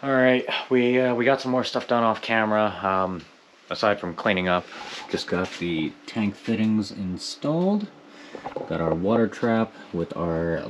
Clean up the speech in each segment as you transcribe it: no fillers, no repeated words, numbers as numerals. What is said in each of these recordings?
All right, we got some more stuff done off camera. Aside from cleaning up, just got the tank fittings installed. Got our water trap with our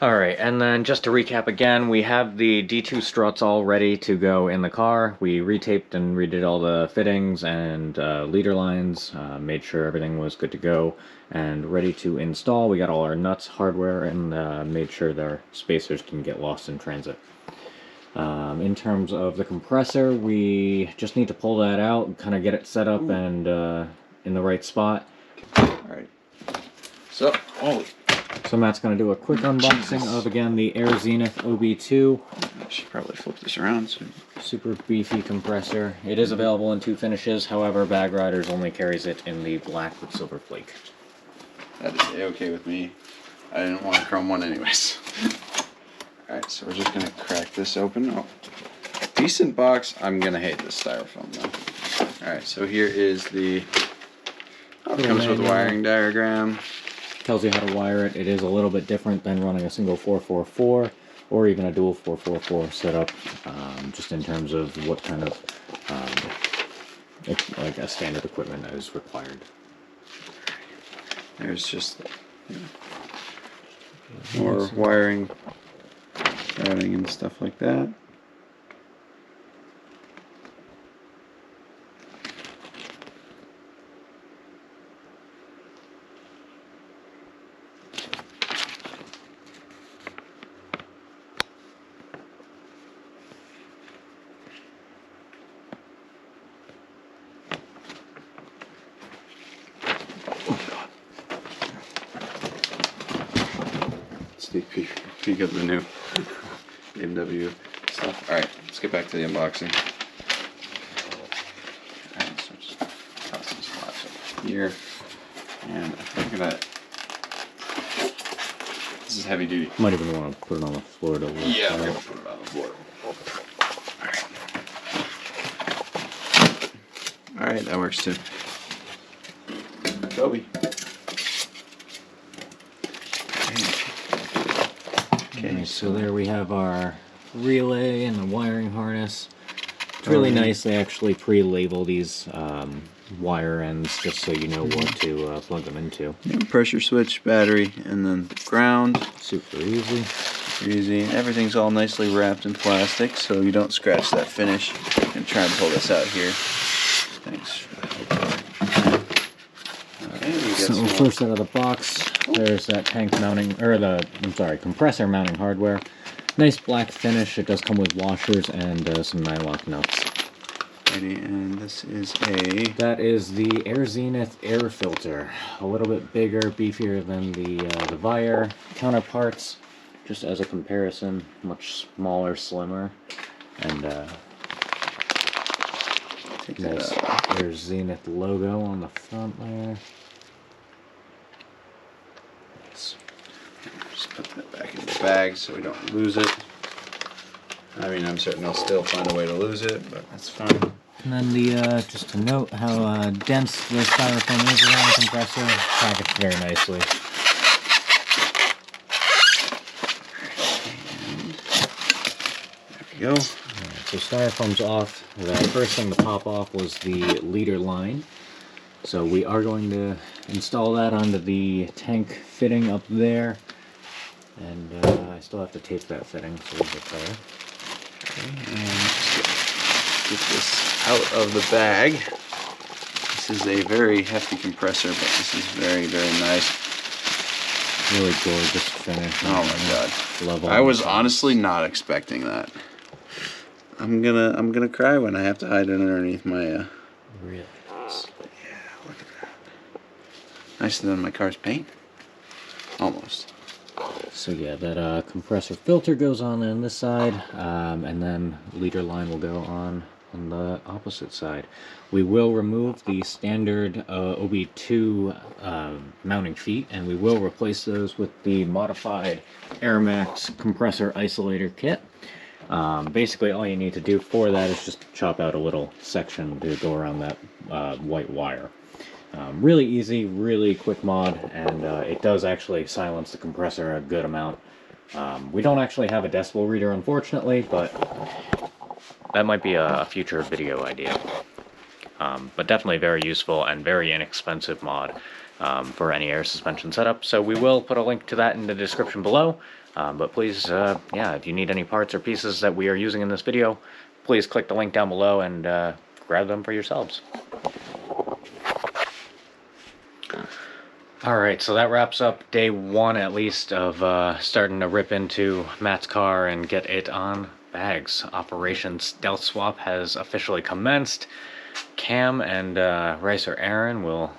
Alright, and then just to recap again, we have the D2 struts all ready to go in the car. We retaped and redid all the fittings and leader lines, made sure everything was good to go and ready to install. We got all our nuts, hardware, and made sure their spacers didn't get lost in transit. In terms of the compressor, we just need to pull that out, kind of get it set up and in the right spot. Alright. So, So Matt's going to do a quick unboxing of, again, the Air Zenith OB2. I should probably flip this around soon. Super beefy compressor. It is available in 2 finishes, however, Bag Riders only carries it in the black with silver flake. That is A-okay with me. I didn't want a chrome one anyways. Alright, so we're just going to crack this open. Oh, decent box. I'm going to hate this styrofoam though. Alright, so here is the... Oh, it comes with a wiring diagram. Tells you how to wire it. It is a little bit different than running a single 444 or even a dual 444 setup, just in terms of what kind of like a standard equipment is required. There's just more wiring, routing and stuff like that. Sneak peek of the new BMW stuff. Alright, let's get back to the unboxing. Alright, so just toss these flaps up here. And look at that. This is heavy duty. Might even want to put it on the floor to work. Yeah, we're gonna put it on the floor. Alright, that works too. Toby. Okay, so there we have our relay and the wiring harness. It's really nice. They actually pre-label these wire ends just so you know what to plug them into. Yeah, pressure switch, battery, and then ground. Super easy. Super easy. Everything's all nicely wrapped in plastic so you don't scratch that finish. I'm going to try and pull this out here. Thanks. So first out of the box, there's that tank mounting, or compressor mounting hardware. Nice black finish. It does come with washers and some nylock nuts. And this is That is the Air Zenith air filter. A little bit bigger, beefier than the Vire counterparts. Just as a comparison, much smaller, slimmer. And Take that nice. out. There's Zenith logo on the front there. Nice. Just put that back in the bag so we don't lose it. I mean, I'm certain I'll still find a way to lose it, but that's fine. And then just to note how dense the styrofoam is around the compressor, packaged very nicely. There we go. Alright, so styrofoam's off. The first thing to pop off was the leader line. So we are going to install that onto the tank fitting up there. And I still have to tape that fitting, so we'll get there. Okay, and get this out of the bag. This is a very hefty compressor, but this is very, very nice. Really gorgeous finish. Oh my god. Love all I was the honestly not expecting that. I'm gonna cry when I have to hide it underneath my really nice. yeah, look at that. Nicer than my car's paint. Almost. So yeah, that compressor filter goes on this side, and then leader line will go on the opposite side. We will remove the standard OB2 mounting feet, and we will replace those with the modified AirMax compressor isolator kit. Basically, all you need to do for that is just chop out a little section to go around that white wire. Really easy, really quick mod, and it does actually silence the compressor a good amount. We don't actually have a decibel reader, unfortunately, but that might be a future video idea. But definitely very useful and very inexpensive mod for any air suspension setup. So we will put a link to that in the description below. But please, yeah, if you need any parts or pieces that we are using in this video, please click the link down below and grab them for yourselves. Alright, so that wraps up day one, at least, of starting to rip into Matt's car and get it on bags. Operation Stealth Swap has officially commenced. Cam and Ricer Aaron will...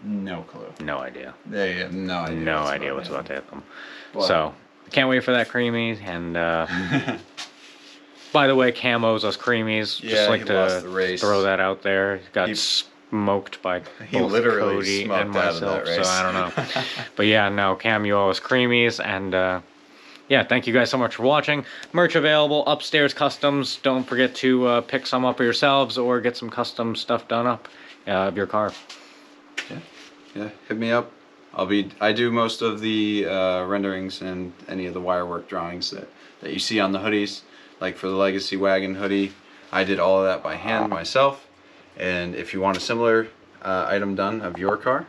No clue. No idea. They have no idea. No idea what's about to hit them. But... So, can't wait for that creamy, and by the way, Cam owes us creamies. Yeah, Just like he to lost the race. throw that out there. He got smoked by He both literally Cody smoked and out of myself, that race. so I don't know. But yeah, no, Cam, you owe us creamies, and yeah, thank you guys so much for watching. Merch available, Upstairs Customs. Don't forget to pick some up for yourselves or get some custom stuff done up of your car. Yeah, hit me up. I do most of the renderings and any of the wire work drawings that you see on the hoodies. Like for the Legacy Wagon hoodie, I did all of that by hand myself. And if you want a similar item done of your car,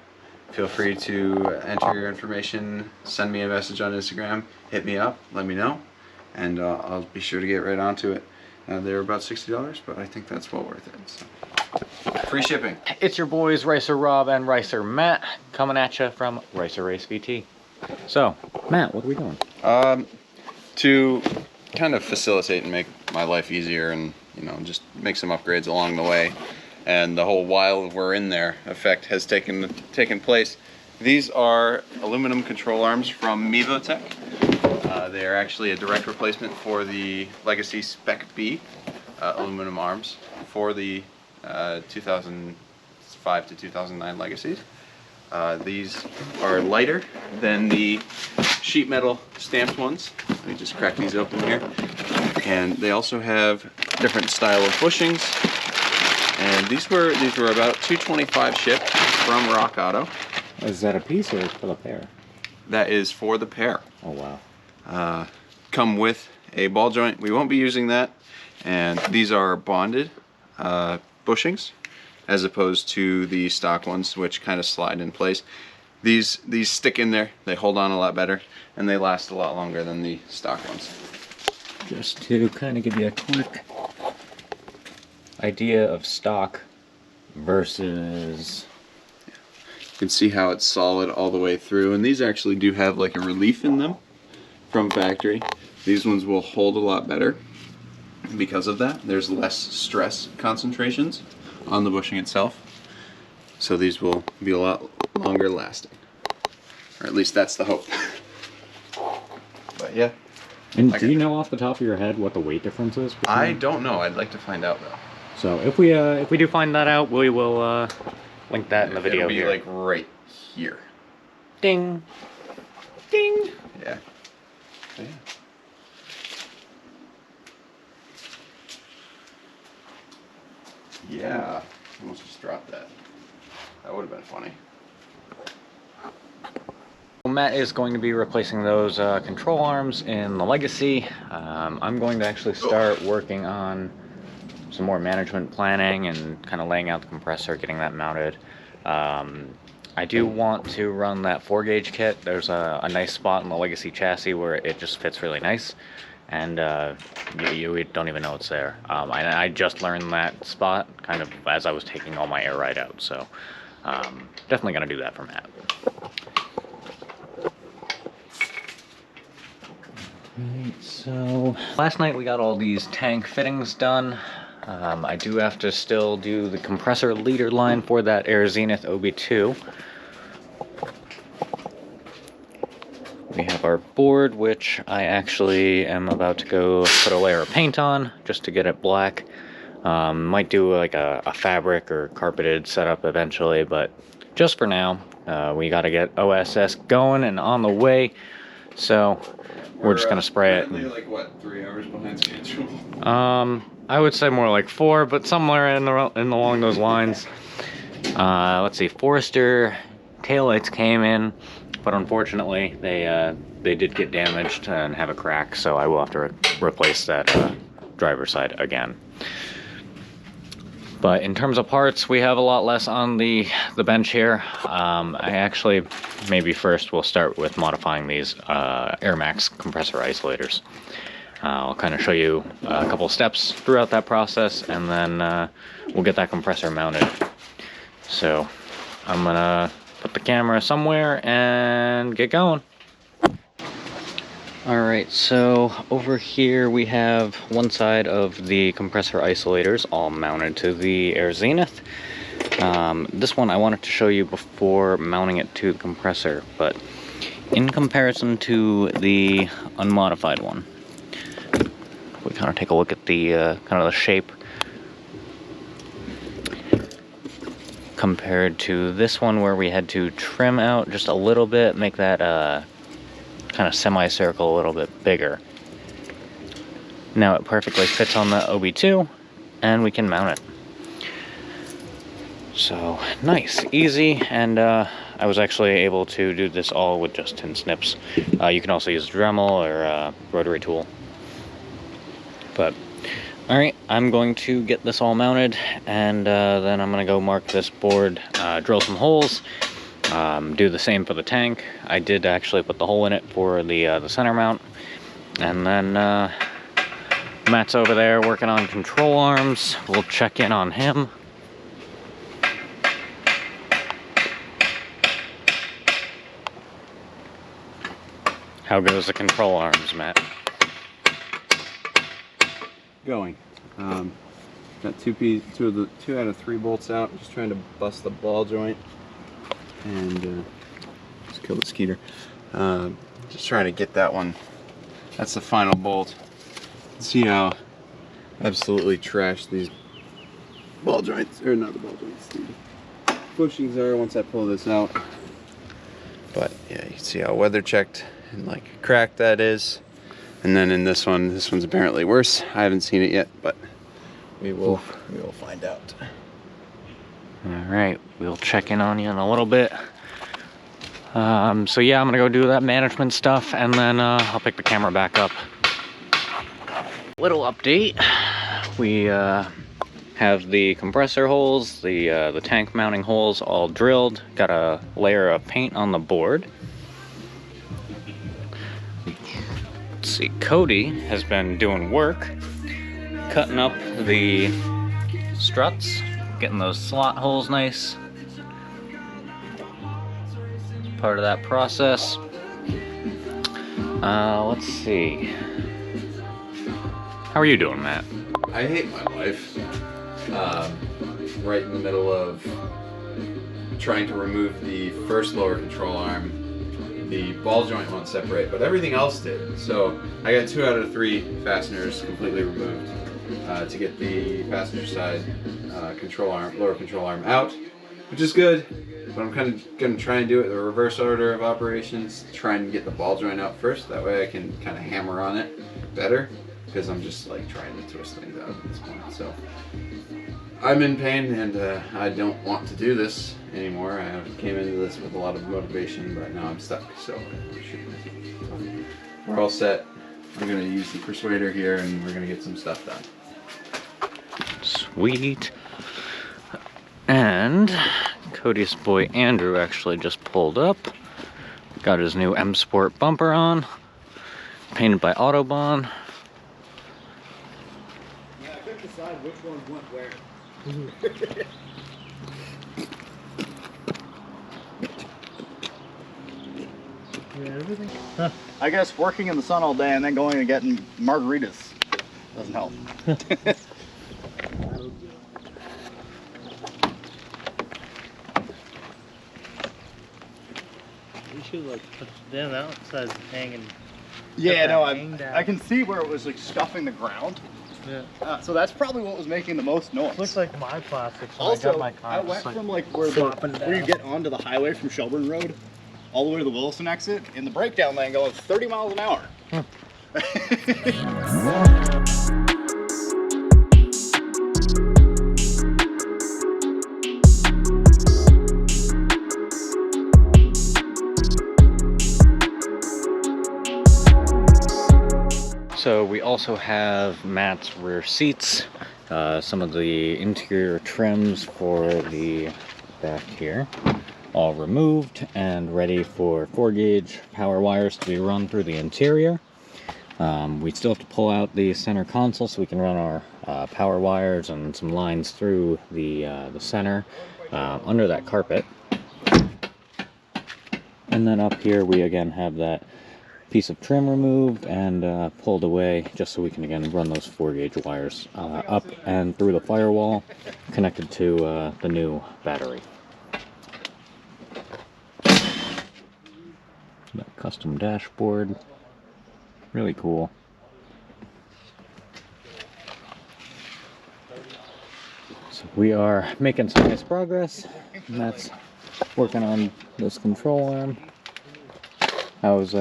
feel free to enter your information, send me a message on Instagram, hit me up, let me know, and I'll be sure to get right onto it. They're about $60, but I think that's well worth it. So. Free shipping. It's your boys, Ricer Rob and Ricer Matt, coming at you from Ricer Race VT. So, Matt, what are we doing? To kind of facilitate and make my life easier, and just make some upgrades along the way, and the whole while we're in there effect has taken place. These are aluminum control arms from Mevotech. They are actually a direct replacement for the Legacy Spec B aluminum arms for the 2005 to 2009 Legacies. These are lighter than the sheet metal stamped ones. Let me just crack these open here. And they also have different style of bushings. And these were about $225 shipped from Rock Auto. Is that a piece or for the pair? That is for the pair. Oh wow. Come with a ball joint. We won't be using that. And these are bonded bushings, as opposed to the stock ones, which kind of slide in place. These stick in there, they hold on a lot better, and they last a lot longer than the stock ones. Just to kind of give you a quick idea of stock versus... You can see how it's solid all the way through, and these actually do have like a relief in them from factory. These ones will hold a lot better because of that. There's less stress concentrations on the bushing itself, so these will be a lot longer lasting, or at least that's the hope. But yeah, And do you know off the top of your head what the weight difference is? I don't know. I'd like to find out though. So if we do find that out, we will link that in the video. It'll be here. like right here. Ding, ding. Yeah. So, yeah. Yeah. Almost just dropped that. That would have been funny. Matt is going to be replacing those control arms in the Legacy. I'm going to actually start working on some more management planning and kind of laying out the compressor, getting that mounted. I do want to run that 4-gauge kit. There's a nice spot in the Legacy chassis where it just fits really nice, and you don't even know it's there. I just learned that spot kind of as I was taking all my air ride out, so definitely gonna do that for Matt. Right, so last night we got all these tank fittings done. I do have to still do the compressor leader line for that Air Zenith OB2. We have our board, which I actually am about to go put a layer of paint on just to get it black. Might do like a fabric or carpeted setup eventually, but just for now, we got to get OSS going and on the way. So we're just gonna spray it. Like what, 3 hours behind schedule? I would say more like 4, but somewhere in along those lines. Let's see, Forester taillights came in, but unfortunately they did get damaged and have a crack, so I will have to replace that driver's side again. But in terms of parts, we have a lot less on the bench here. I actually, maybe first we'll start with modifying these Air Max compressor isolators. I'll kind of show you a couple steps throughout that process, and then we'll get that compressor mounted. So I'm gonna put the camera somewhere and get going. Alright, so over here we have one side of the compressor isolators all mounted to the Air Zenith. This one I wanted to show you before mounting it to the compressor, but in comparison to the unmodified one, we kind of take a look at the kind of the shape compared to this one where we had to trim out just a little bit, make that kind of semicircle a little bit bigger. Now it perfectly fits on the OB2 and we can mount it. So nice, easy, and I was actually able to do this all with just tin snips. You can also use a Dremel or a rotary tool. But alright, I'm going to get this all mounted, and then I'm going to go mark this board, drill some holes, do the same for the tank. I did actually put the hole in it for the center mount, and then Matt's over there working on control arms. We'll check in on him. How goes the control arms, Matt? Going. Got two out of 3 bolts out. Just trying to bust the ball joint and just kill the skeeter. Just trying to get that one. That's the final bolt. See how absolutely trashed these ball joints, or not the ball joints, the bushings are once I pull this out. But yeah, you can see how weather checked and like cracked that is. And then in this one's apparently worse. I haven't seen it yet, but we will find out. Alright, we'll check in on you in a little bit. So yeah, I'm gonna go do that management stuff, and then I'll pick the camera back up. Little update. We have the compressor holes, the tank mounting holes all drilled. Got a layer of paint on the board. Let's see, Cody has been doing work, cutting up the struts, getting those slot holes nice. Part of that process. Let's see. How are you doing, Matt? I hate my life. Right in the middle of trying to remove the first lower control arm, the ball joint won't separate, but everything else did. So I got 2 out of 3 fasteners completely removed to get the passenger side control arm, lower control arm out, which is good. But I'm kind of going to try and do it the reverse order of operations, try and get the ball joint out first. That way I can kind of hammer on it better, because I'm just like trying to twist things out at this point. So I'm in pain, and I don't want to do this anymore. I came into this with a lot of motivation, but now I'm stuck. So we're all set. I'm going to use the persuader here, and we're going to get some stuff done. Sweet. And Cody's boy Andrew actually just pulled up. Got his new M Sport bumper on, painted by Autobahn. Yeah, I couldn't decide which one went where. Yeah, everything. Huh. I guess working in the sun all day and then going and getting margaritas doesn't help. You should like put them outside hanging. Yeah, no, hang down. I can see where it was like stuffing the ground. Yeah. So that's probably what was making the most noise. Looks like my plastics when Also, I got my car. I went It's like from like where you get onto the highway from Shelburne Road all the way to the Williston exit in the breakdown lane going 30 miles an hour. So we also have Matt's rear seats, some of the interior trims for the back here, all removed and ready for 4-gauge power wires to be run through the interior. We still have to pull out the center console so we can run our power wires and some lines through the center under that carpet. And then up here we again have that piece of trim removed and pulled away just so we can again run those 4-gauge wires up and through the firewall connected to the new battery. That custom dashboard, really cool. So we are making some nice progress, and that's working on this control arm. How's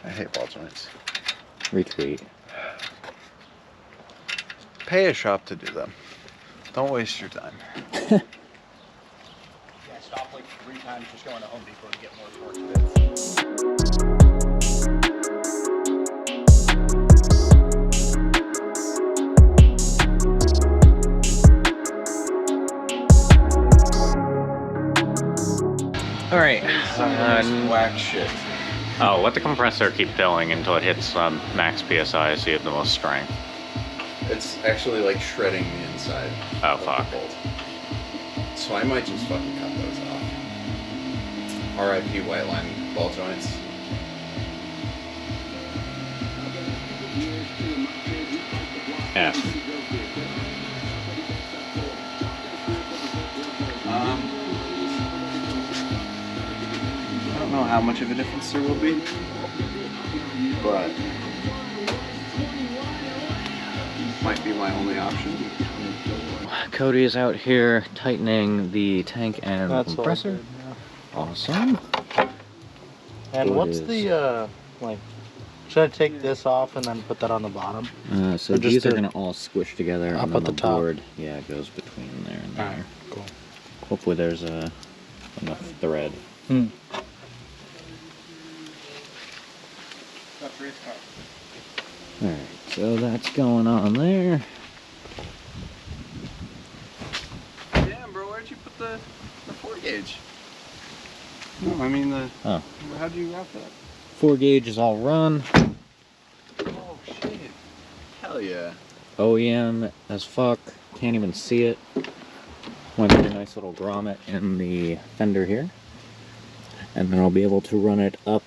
I hate ball joints. retweet? Pay a shop to do them. Don't waste your time. Yeah, stop like 3 times just going to Home Depot to get more torque bits. All right. Whack shit. Oh, let the compressor keep filling until it hits max PSI so you have the most strength. It's actually like shredding the inside. Oh, of the fuck. bolt. So I might just fucking cut those off. RIP white line ball joints. F. I don't know how much of a difference there will be, but might be my only option. Cody is out here tightening the tank and compressor. Awesome. And What what's is- the like? Should I take this off and then put that on the bottom? So Or just these are the- gonna all squish together, Up and at then the the top. board, yeah, it goes between there and there. Alright, cool. Hopefully there's enough thread. Hmm. Alright, so that's going on there. Damn, bro, where'd you put the 4-gauge? No, I mean the. Oh. How'd you wrap that? 4-gauge is all run. Oh shit! Hell yeah! OEM as fuck. Can't even see it. Went through a nice little grommet in the fender here. And then I'll be able to run it up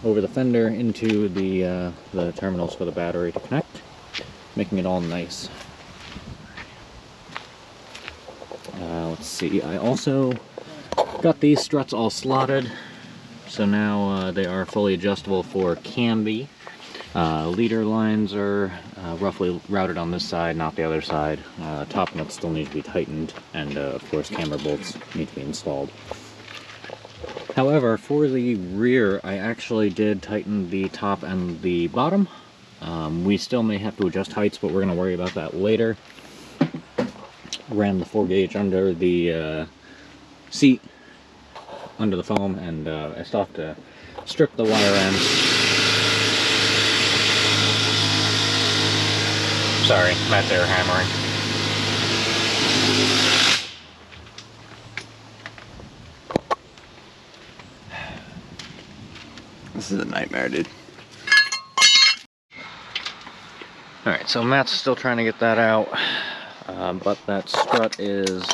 over the fender into the terminals for the battery to connect, making it all nice. Let's see, I also Got these struts all slotted, so now they are fully adjustable for Camby. Leader lines are roughly routed on this side, not the other side. Top nuts still need to be tightened, and of course camber bolts need to be installed. However, for the rear, I actually did tighten the top and the bottom. We still may have to adjust heights, but we're going to worry about that later. Ran the 4-gauge under the seat, under the foam, and I still have to strip the wire ends. Sorry, Matt's air hammering. This is a nightmare, dude. Alright, so Matt's still trying to get that out, but that strut is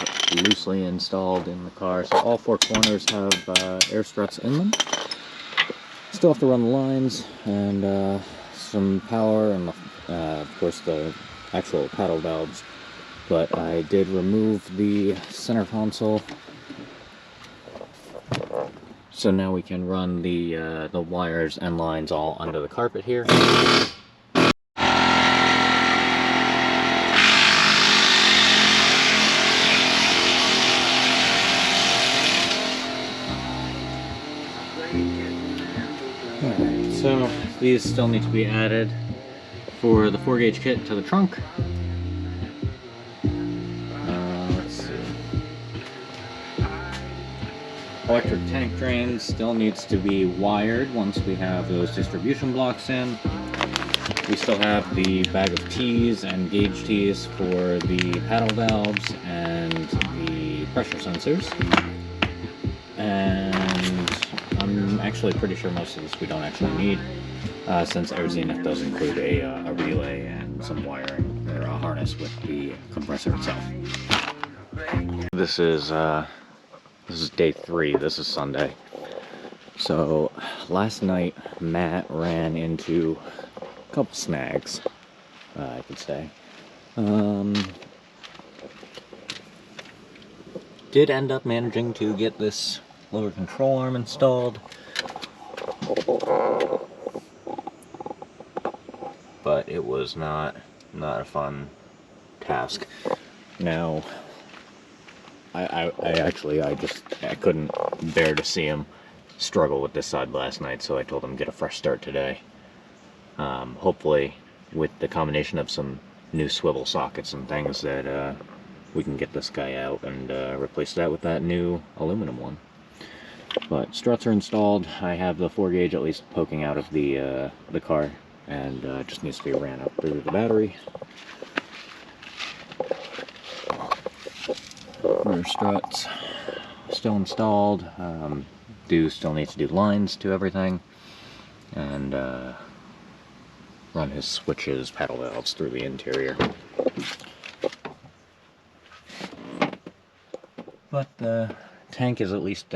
loosely installed in the car, so all 4 corners have air struts in them. Still have to run the lines, and some power, and of course the actual paddle valves, but I did remove the center console, so now we can run the wires and lines all under the carpet here. Alright, so these still need to be added for the 4-gauge kit to the trunk. Let's see. Electric tank drain still needs to be wired once we have those distribution blocks in. We still have the bag of tees and gauge tees for the paddle valves and the pressure sensors. And I'm actually pretty sure most of this we don't actually need, since Air Zenith does include a relay and some wiring or a harness with the compressor itself. This is day 3. This is Sunday. So last night Matt ran into a couple snags, I could say. Did end up managing to get this lower control arm installed, but it was not a fun task. Now, I couldn't bear to see him struggle with this side last night, so I told him get a fresh start today. Hopefully, with the combination of some new swivel sockets and things, that we can get this guy out and replace that with that new aluminum one. But struts are installed. I have the 4-gauge at least poking out of the car, and just needs to be ran up through the battery. Rear struts still installed. Still needs to do lines to everything, and run his switches, paddle valves through the interior. But the tank is at least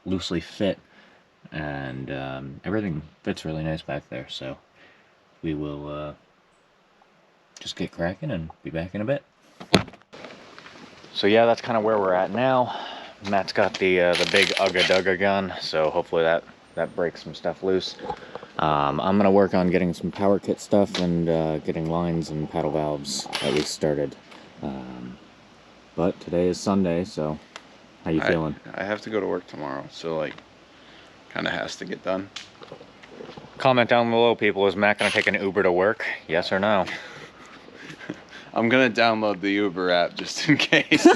loosely fit, and everything fits really nice back there, so we will just get cracking and be back in a bit. So yeah, that's kind of where we're at now. Matt's got the big Ugga Dugga gun, so hopefully that breaks some stuff loose. I'm gonna work on getting some power kit stuff and getting lines and paddle valves at least started. But today is Sunday, so how you feeling? I have to go to work tomorrow, so like, kind of has to get done. Comment down below, people. Is Matt gonna take an Uber to work? Yes or no? I'm gonna download the Uber app just in case.